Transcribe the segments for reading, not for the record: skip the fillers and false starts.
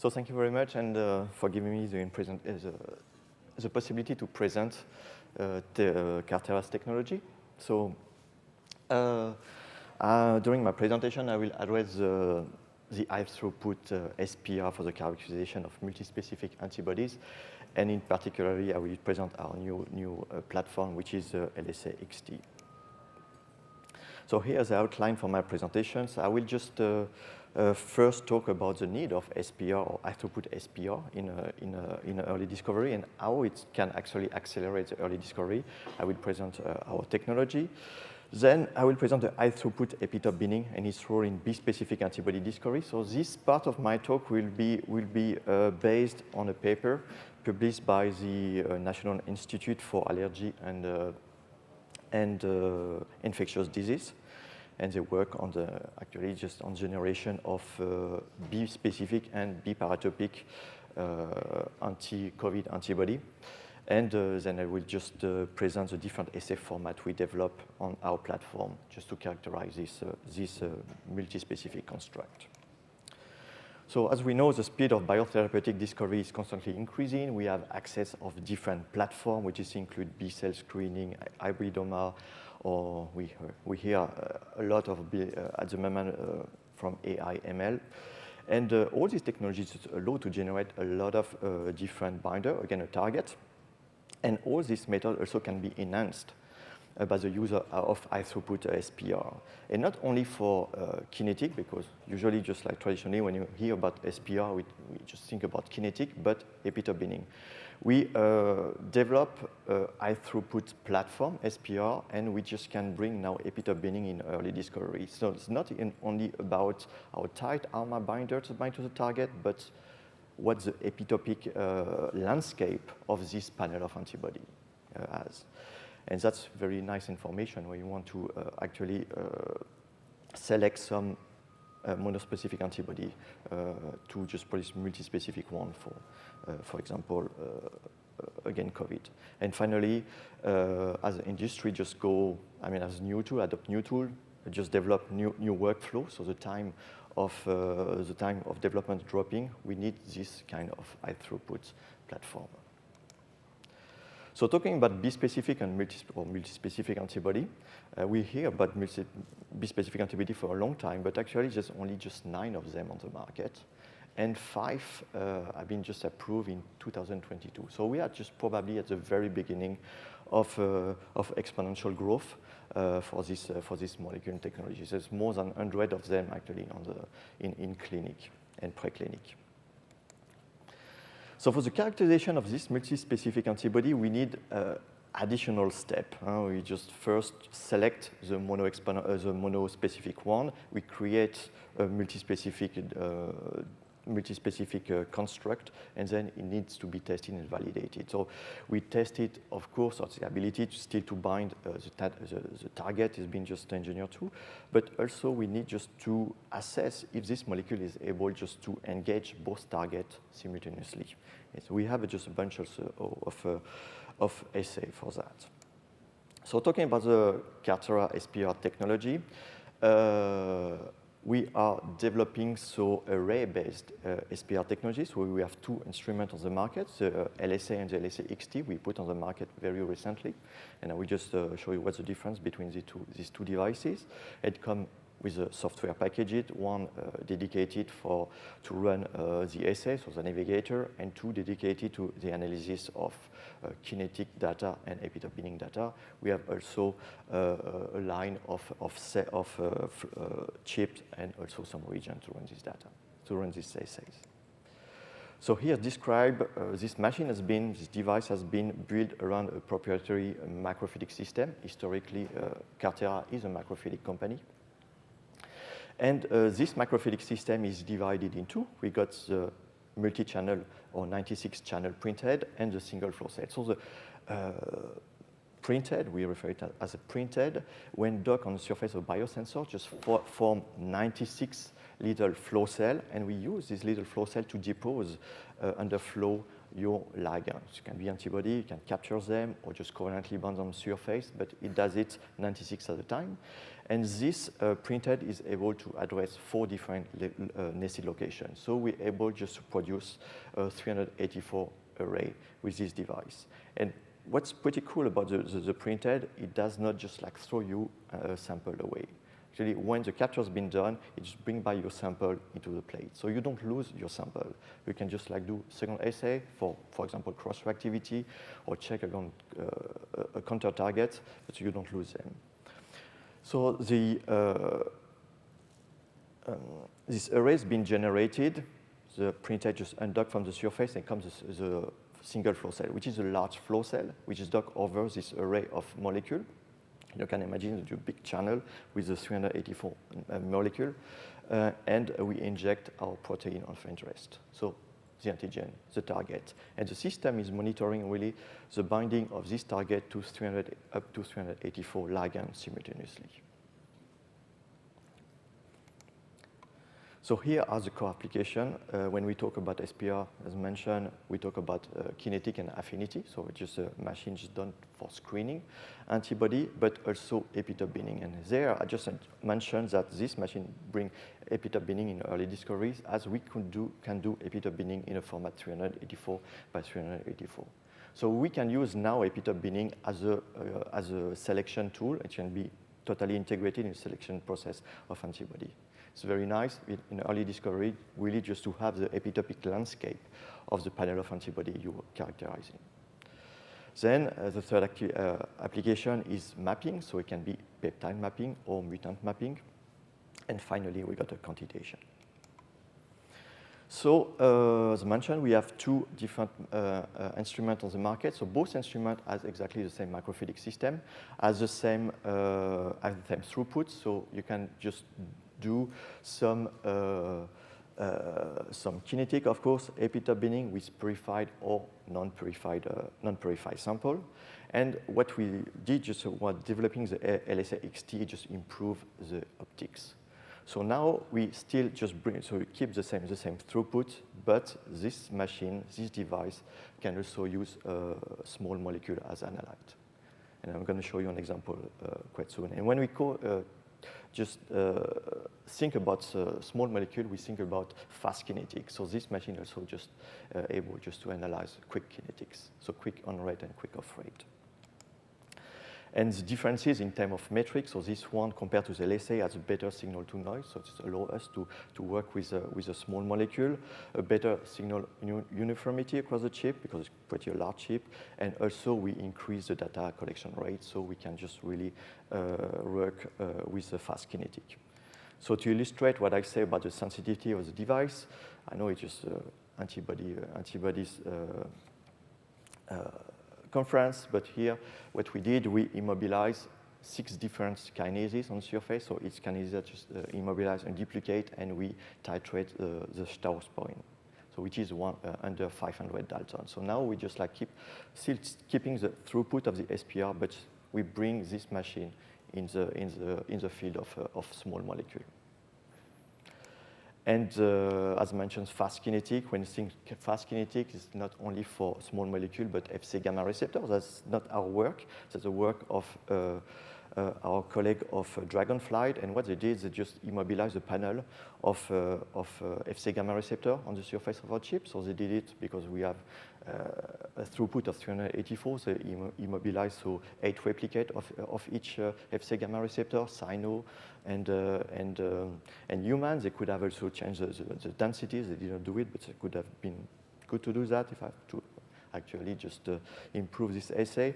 So thank you very much, and for giving me the possibility to present the Carterra's technology. So during my presentation, I will address the high-throughput SPR for the characterization of multispecific antibodies, and in particular, I will present our new platform, which is LSA-XT. So here's the outline for my presentations. I will just first talk about the need of SPR or high-throughput SPR in early discovery and how it can actually accelerate the early discovery. I will present our technology. Then I will present the high-throughput epitope binding and its role in B-specific antibody discovery. So this part of my talk will be based on a paper published by the National Institute for Allergy and Infectious Disease. And they work on actually just on generation of B-specific and B-paratopic anti-COVID antibody. And then I will just present the different assay format we develop on our platform just to characterize this multi-specific construct. So as we know, the speed of biotherapeutic discovery is constantly increasing. We have access of different platforms, which include B-cell screening, hybridoma, or we hear a lot of at the moment from AI, ML. And all these technologies allow to generate a lot of different binder, again, a target. And all these methods also can be enhanced by the use of high-throughput SPR. And not only for kinetic, because usually just like traditionally when you hear about SPR, we just think about kinetic, but epitope binding. We develop a high-throughput platform, SPR, and we just can bring now epitope binding in early discovery. So it's not only about how tight are my binders to bind to the target, but what the epitopic landscape of this panel of antibody has. And that's very nice information when you want to actually select some monospecific antibody to just produce multi-specific one for example, again, COVID. And finally, as an industry, just go, as new tool, adopt new tool, just develop new workflow. So the time of development dropping, we need this kind of high-throughput platform. So talking about B-specific and multi-specific antibody, we hear about B-specific antibody for a long time, but actually there's only just 9 of them on the market, and 5 have been just approved in 2022. So we are just probably at the very beginning of exponential growth for this molecular technology. There's more than 100 of them actually in clinic and preclinic. So for the characterization of this multi-specific antibody, we need additional step. We just first select the monospecific one. We create a multi-specific construct, and then it needs to be tested and validated. So we tested, of course, the ability to bind the target has been just engineered too, but also we need just to assess if this molecule is able just to engage both targets simultaneously. And so we have just a bunch of assay for that. So talking about the Carterra SPR technology, we are developing array-based SPR technologies where we have 2 instruments on the market, the LSA and the LSA-XT we put on the market very recently. And I will just show you what's the difference between these two devices. It comes with a software package, one dedicated to run the assay, so the navigator, and 2 dedicated to the analysis of kinetic data and epitope binding data. We have also a line of chips and also some reagents to run this data, to run these assays. So here describe this device has been built around a proprietary macrophilic system. Historically, Carterra is a macrophilic company. And this macrophilic system is divided in 2. We got the multi-channel or 96-channel printhead and the single flow cell. So the printhead, we refer it as a printhead, when docked on the surface of a biosensor, just form 96 little flow cells, and we use this little flow cell to depose under flow your ligands. It can be antibody, you can capture them, or just covalently bond on the surface, but it does it 96 at a time. And this printhead is able to address 4 different nested locations. So we're able just to produce a 384 array with this device. And what's pretty cool about the printhead, it does not just like throw you a sample away. Actually, when the capture has been done, it just brings by your sample into the plate. So you don't lose your sample. You can just like do second assay for example, cross-reactivity or check against a counter target, but you don't lose them. So this array has been generated. The printhead just undocked from the surface and comes the single flow cell, which is a large flow cell, which is docked over this array of molecules. You can imagine a big channel with the 384 molecule, and we inject our protein of interest. So the antigen, the target. And the system is monitoring really the binding of this target to up to 384 ligands simultaneously. So here are the core applications. When we talk about SPR, as mentioned, we talk about kinetic and affinity. So it's just a machine just done for screening antibody, but also epitope binding. And there, I just mentioned that this machine brings epitope binding in early discoveries, as we can do epitope binding in a format 384 by 384. So we can use now epitope binding as a selection tool. It can be totally integrated in the selection process of antibody. It's very nice in early discovery, really just to have the epitopic landscape of the panel of antibody you're characterizing. Then the third application is mapping, so it can be peptide mapping or mutant mapping. And finally, we got a quantitation. So as mentioned, we have 2 different instruments on the market. So both instruments have exactly the same microfluidic system, has the same throughput. So you can just do some kinetic, of course, epitope binding with purified or non-purified sample. And what we did just while developing the LSA-XT, just improve the optics. So now we still just so we keep the same throughput, but this machine, this device, can also use a small molecule as analyte. And I'm going to show you an example quite soon. And when we think about small molecule, we think about fast kinetics. So this machine also just able just to analyze quick kinetics, so quick on rate and quick off rate. And the differences in terms of metrics, so this one compared to the LSA has a better signal to noise, so it allows us to work with a small molecule, a better signal uniformity across the chip because it's pretty a large chip, and also we increase the data collection rate, so we can just really work with a fast kinetic. So to illustrate what I say about the sensitivity of the device, I know it's just antibodies conference, but here what we did, we immobilized 6 different kinases on the surface. So each kinase just immobilize and duplicate, and we titrate the Strauss point, so which is under 500 Dalton. So now we just like still keeping the throughput of the SPR, but we bring this machine in the field of small molecule. And as mentioned, fast kinetic, when you think fast kinetic, is not only for small molecule, but Fc gamma receptors. That's not our work. That's the work of our colleague of Dragonfly. And what they did, they just immobilized the panel of Fc gamma receptor on the surface of our chip. So they did it because we have a throughput of 384. So immobilized 8 replicates of each Fc gamma receptor, cyno, and humans. They could have also changed the densities. They didn't do it, but it could have been good to do that if I have to actually just improve this assay.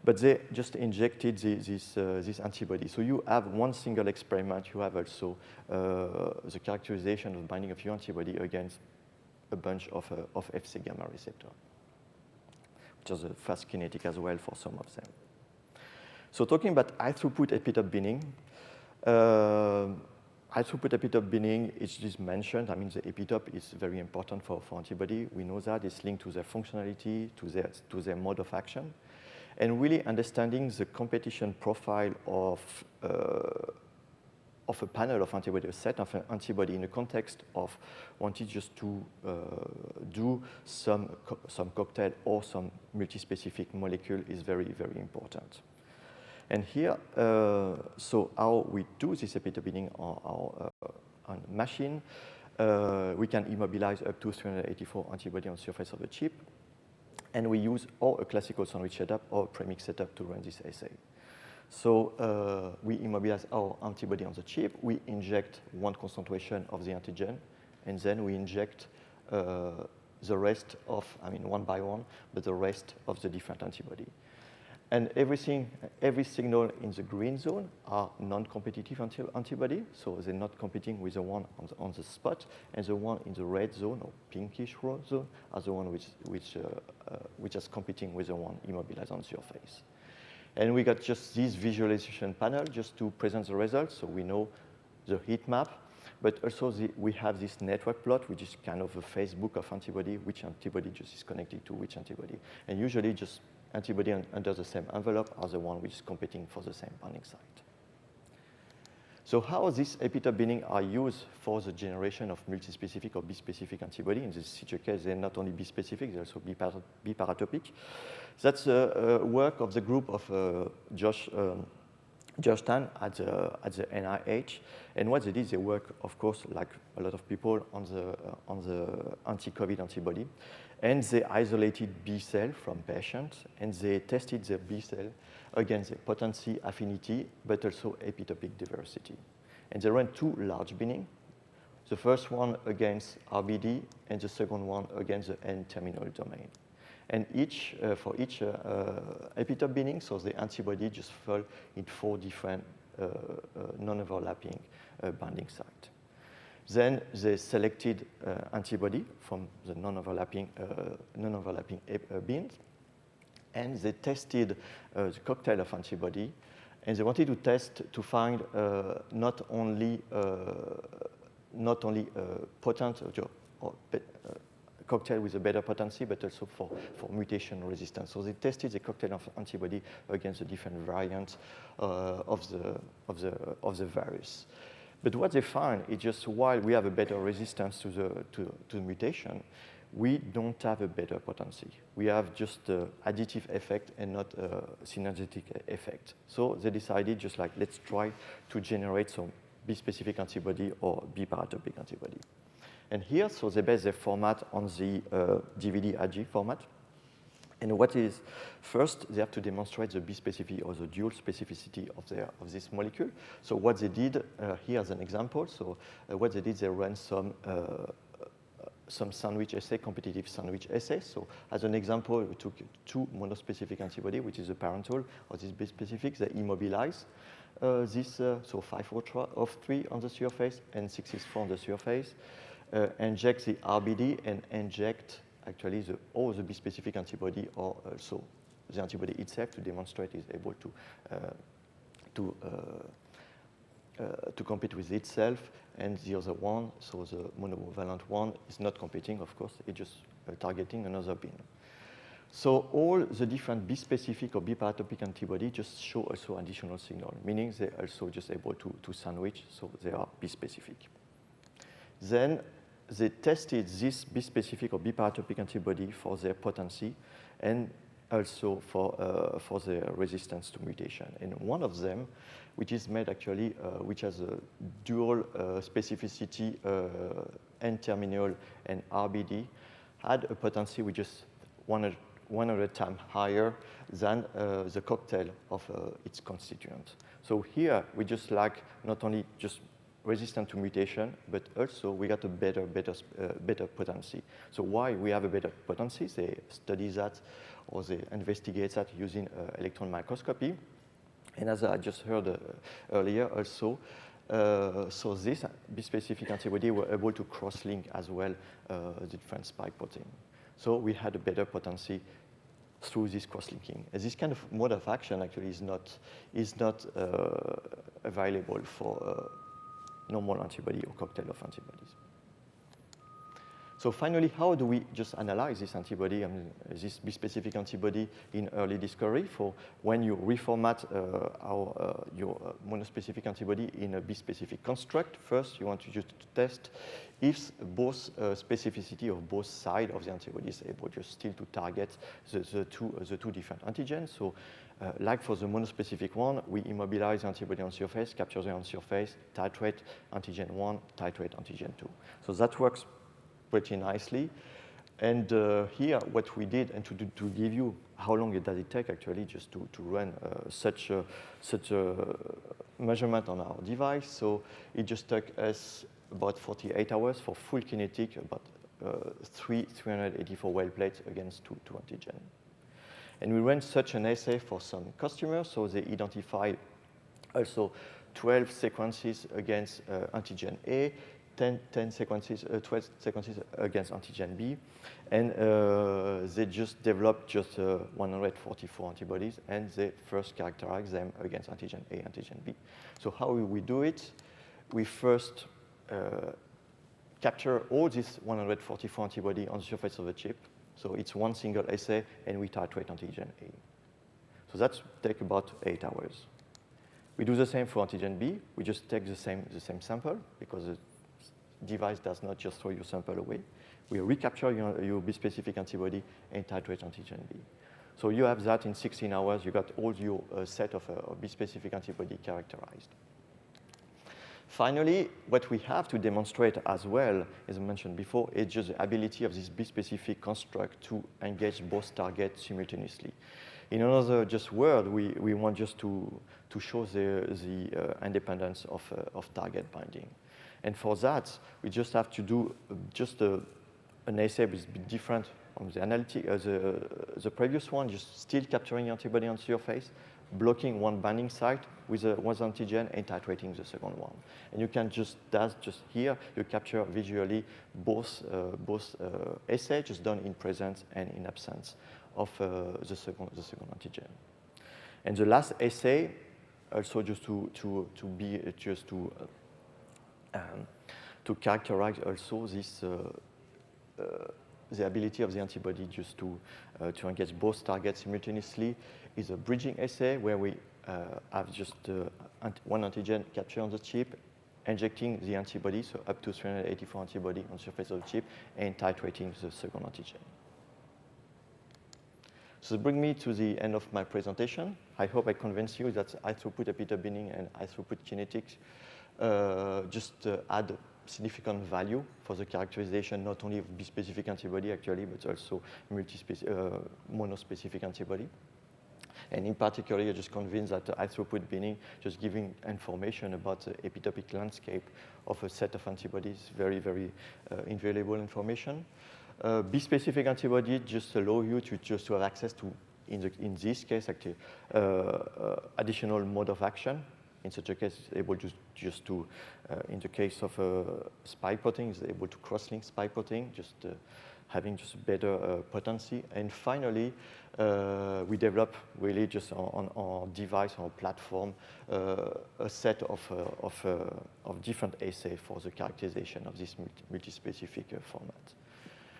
But they just injected this antibody. So you have one single experiment. You have also the characterization of binding of your antibody against a bunch of Fc gamma receptor, which is a fast kinetic as well for some of them. So talking about high-throughput epitope binding, high-throughput epitope binding is just mentioned. I mean, the epitope is very important for antibody. We know that it's linked to their functionality, to their mode of action. And really understanding the competition profile of a panel of antibody, a set of antibody in the context of wanting just to do some cocktail or some multispecific molecule is very, very important. And here, so how we do this epitope binding on our machine, we can immobilize up to 384 antibodies on the surface of the chip. And we use or a classical sandwich setup or a premix setup to run this assay. So we immobilize our antibody on the chip. We inject one concentration of the antigen, and then we inject the rest of, one by one, but the rest of the different antibody. And every signal in the green zone are non-competitive antibody, so they're not competing with the one on the spot, and the one in the red zone or pinkish zone are the one which is competing with the one immobilized on the surface. And we got just this visualization panel just to present the results, so we know the heat map, but also we have this network plot, which is kind of a Facebook of antibody, which antibody just is connected to which antibody. And usually just antibody under the same envelope are the one which is competing for the same binding site. So how these epitope binding are used for the generation of multispecific or bispecific antibody? In this case, they're not only bispecific, they're also biparatopic. That's work of the group of Josh Tan at the NIH. And what they did, they work, of course, like a lot of people, on the anti-COVID antibody. And they isolated B cell from patients, and they tested the B cell against the potency, affinity, but also epitopic diversity. And they ran two large binding. The first one against RBD, and the second one against the N-terminal domain. And for each epitope binding, so the antibody just fell in 4 different non-overlapping binding sites. Then they selected antibody from the non-overlapping binds, and they tested the cocktail of antibody, and they wanted to test to find not only potent or cocktail with a better potency, but also for mutation resistance. So they tested the cocktail of antibody against the different variants of the virus. But what they find is just while we have a better resistance to the mutation, we don't have a better potency. We have just an additive effect and not a synergetic effect. So they decided just like, let's try to generate some bispecific antibody or biparatopic antibody. And here, so they base their format on the DVD-AG format. And what is, first, they have to demonstrate the bispecificity or the dual specificity of this molecule. So what they did, here as an example, so what they did, they ran some sandwich assay, competitive sandwich assay. So as an example, we took 2 monospecific antibody, which is the parental of this bispecific. They immobilize this, so 503 on the surface and 664 on the surface, inject the RBD and inject actually all the bispecific antibody or also the antibody itself to demonstrate is able to compete with itself, and the other one, so the monovalent one, is not competing, of course, it's just targeting another bin. So all the different bispecific or biparatopic antibody just show also additional signal, meaning they're also just able to sandwich, so they are bispecific. Then they tested this bispecific or biparatopic antibody for their potency and also for their resistance to mutation. And one of them, which is made actually, which has a dual specificity, N-terminal and RBD, had a potency which is 100 times higher than the cocktail of its constituent. So here we just like not only just resistant to mutation, but also we got a better potency. So why we have a better potency? They study that or they investigate that using electron microscopy. And as I just heard earlier also, so this bispecific antibody were able to cross-link as well the different spike protein. So we had a better potency through this cross-linking. And this kind of mode of action actually is not available for normal antibody or cocktail of antibodies. So finally, how do we just analyze this antibody, this bispecific antibody in early discovery for when you reformat your monospecific antibody in a bispecific construct? First, you want to just test if both specificity of both sides of the antibody is able just still to target the two different antigens. So Like for the monospecific one, we immobilize the antibody on surface, capture them on surface, titrate antigen 1, titrate antigen 2. So that works pretty nicely. And here, what we did, and to give you how long does it take actually just to run such a measurement on our device. So it just took us about 48 hours for full kinetic, about 384 well plates against two antigen. And we ran such an assay for some customers, so they identify also 12 sequences against antigen A, 12 sequences against antigen B, and they just developed just 144 antibodies, and they first characterize them against antigen A, antigen B. So how we do it? We first capture all these 144 antibody on the surface of the chip. So it's one single assay, and we titrate antigen A. So that takes about 8 hours. We do the same for antigen B. We just take the same sample, because the device does not just throw your sample away. We recapture your B-specific antibody and titrate antigen B. So you have that in 16 hours. You got all your set of B-specific antibody characterized. Finally, what we have to demonstrate as well, as I mentioned before, is just the ability of this B-specific construct to engage both targets simultaneously. In another just word, we want just to show the independence of target binding. And for that, we just have to do just an assay which is a bit different from the analytic, the previous one, just still capturing antibody on surface, blocking one binding site with one antigen and titrating the second one. And you can just here, you capture visually both assays just done in presence and in absence of the second antigen. And the last assay, also just to characterize also this the ability of the antibody just to engage both targets simultaneously, is a bridging assay where we have just one antigen captured on the chip, injecting the antibody, so up to 384 antibody on the surface of the chip, and titrating the second antigen. So bring me to the end of my presentation. I hope I convinced you that high-throughput epitope binding and high-throughput kinetics add significant value for the characterization not only of B-specific antibody actually, but also monospecific antibody. And in particular, you're just convinced that high-throughput binding, just giving information about the epitopic landscape of a set of antibodies, very, very invaluable information. B-specific antibody just allow you to have access to, in this case, actually, additional mode of action. In such a case, it's able just to, in the case of spike protein, it's able to cross-link spike protein, just having just better potency. And finally, we develop really just on our device, on our platform, a set of different assays for the characterization of this multi-specific format.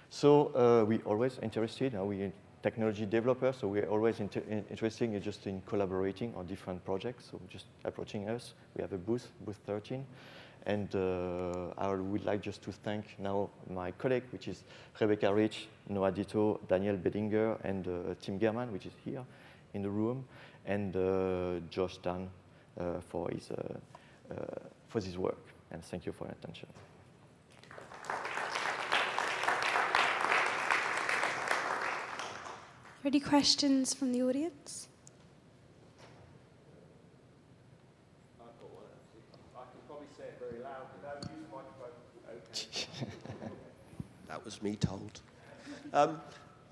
So we always interested, we technology developers, so we're always interested in collaborating on different projects, so just approaching us. We have a booth 13, and I would like just to thank now my colleague, which is Rebecca Rich, Noah Ditto, Daniel Bedinger, and Tim German, which is here in the room, and Josh Tan for his work. And thank you for your attention. Any questions from the audience? I've got one actually. I can probably say it very loud without using the microphone. Okay. That was me told.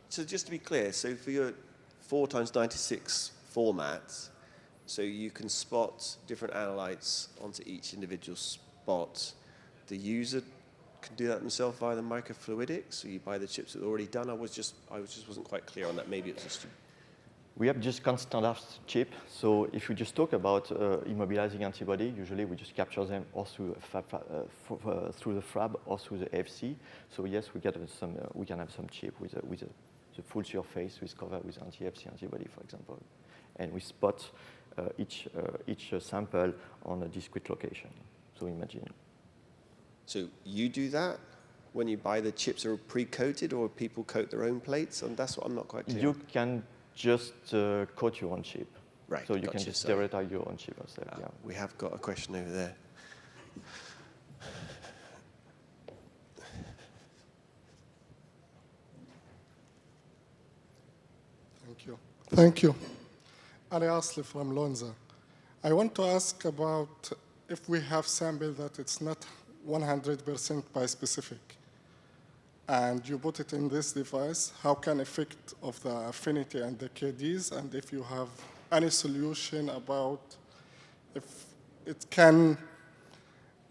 So just to be clear, so for your 4x96 formats, so you can spot different analytes onto each individual spot. The user can do that themselves via the microfluidics, so you buy the chips that are already done. I just wasn't quite clear on that. Maybe it's just. We have just standard chip. So if you just talk about immobilizing antibody, usually we just capture them or through the FRAB or through the FC. So yes, we can have some chip with the full surface covered with anti-FC antibody, for example, and we spot each sample on a discrete location. So imagine. So you do that when you buy the chips are pre-coated, or people coat their own plates? And that's what I'm not quite clear. You can Just coat your own chip. Right, So you can gotcha, just sorry. sterilize your own chip yourself. Yeah. We have got a question over there. Thank you. Thank you. Ali Asli from Lonza. I want to ask about if we have sample that it's not 100% bispecific, and you put it in this device, how can effect of the affinity and the KDs, and if you have any solution about if it can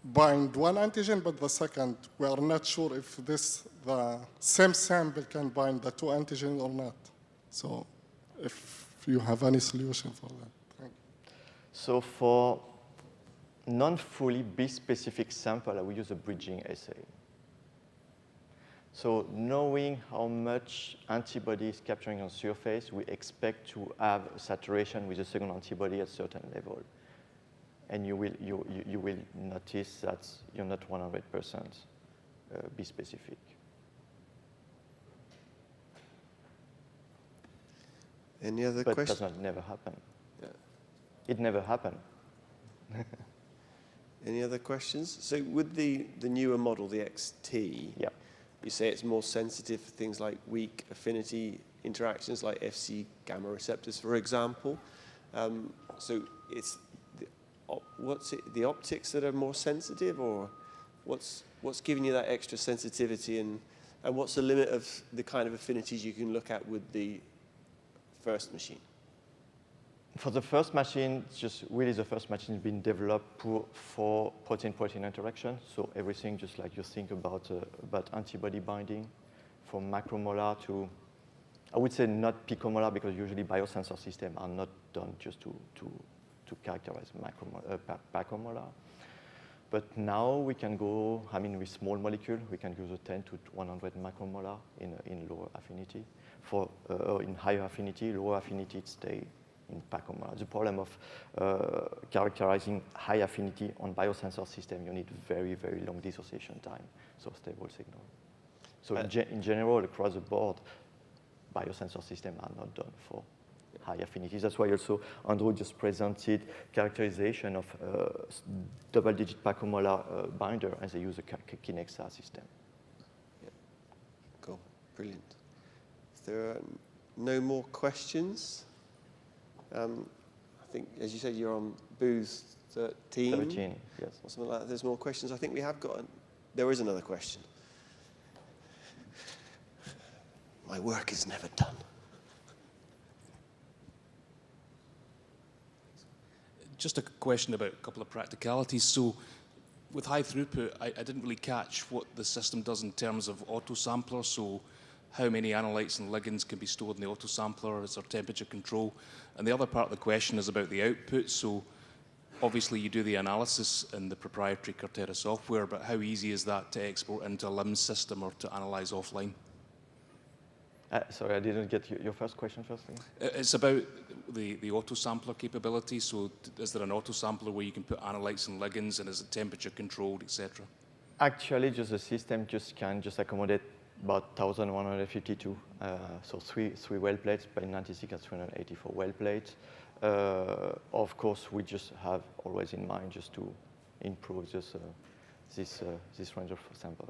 bind one antigen, but the second, we are not sure if the same sample can bind the two antigens or not. So if you have any solution for that. Thank you. So for non-fully B-specific sample, I will use a bridging assay. So knowing how much antibody is capturing on surface, we expect to have a saturation with a second antibody at a certain level. And you will notice that you're not 100% B-specific. Any other But questions? it does not never happen. Yeah. It never happened. Any other questions? So with the newer model, the XT, Yeah. you say it's more sensitive for things like weak affinity interactions like Fc gamma receptors, for example. So it's the optics that are more sensitive, or what's giving you that extra sensitivity, and what's the limit of the kind of affinities you can look at with the first machine? For the first machine, it's just really the first machine has been developed for protein-protein interaction. So everything just like you think about antibody binding, from macromolar to, I would say not picomolar, because usually biosensor systems are not done just to characterize picomolar. But now we can go, with small molecule, we can use a 10 to 100 macromolar in lower affinity. In higher affinity, lower affinity, it stays in picomolar. The problem of characterizing high affinity on biosensor system, you need very, very long dissociation time, so stable signal. So in general, across the board, biosensor systems are not done for high affinities. That's why also Andrew just presented characterization of double-digit picomolar binder, and they use a kinetics system. Yeah. Cool, brilliant. If there are no more questions, I think, as you said, you're on booth 13. 13, yes. Or something like that. There's more questions. I think we have got, there is another question. My work is never done. Just a question about a couple of practicalities. So with high throughput, I didn't really catch what the system does in terms of autosampler. So how many analytes and ligands can be stored in the autosampler? Is there temperature control? And the other part of the question is about the output. So obviously you do the analysis in the proprietary Carterra software, but how easy is that to export into a LIMS system or to analyze offline? Sorry, I didn't get your first question first thing. It's about the autosampler capability. So is there an autosampler where you can put analytes and ligands, and is it temperature controlled, etc.? Actually, just the system can accommodate about 1,152. So three well plates by 96 and 384 well plates. Of course, we just have always in mind just to improve this range of sample.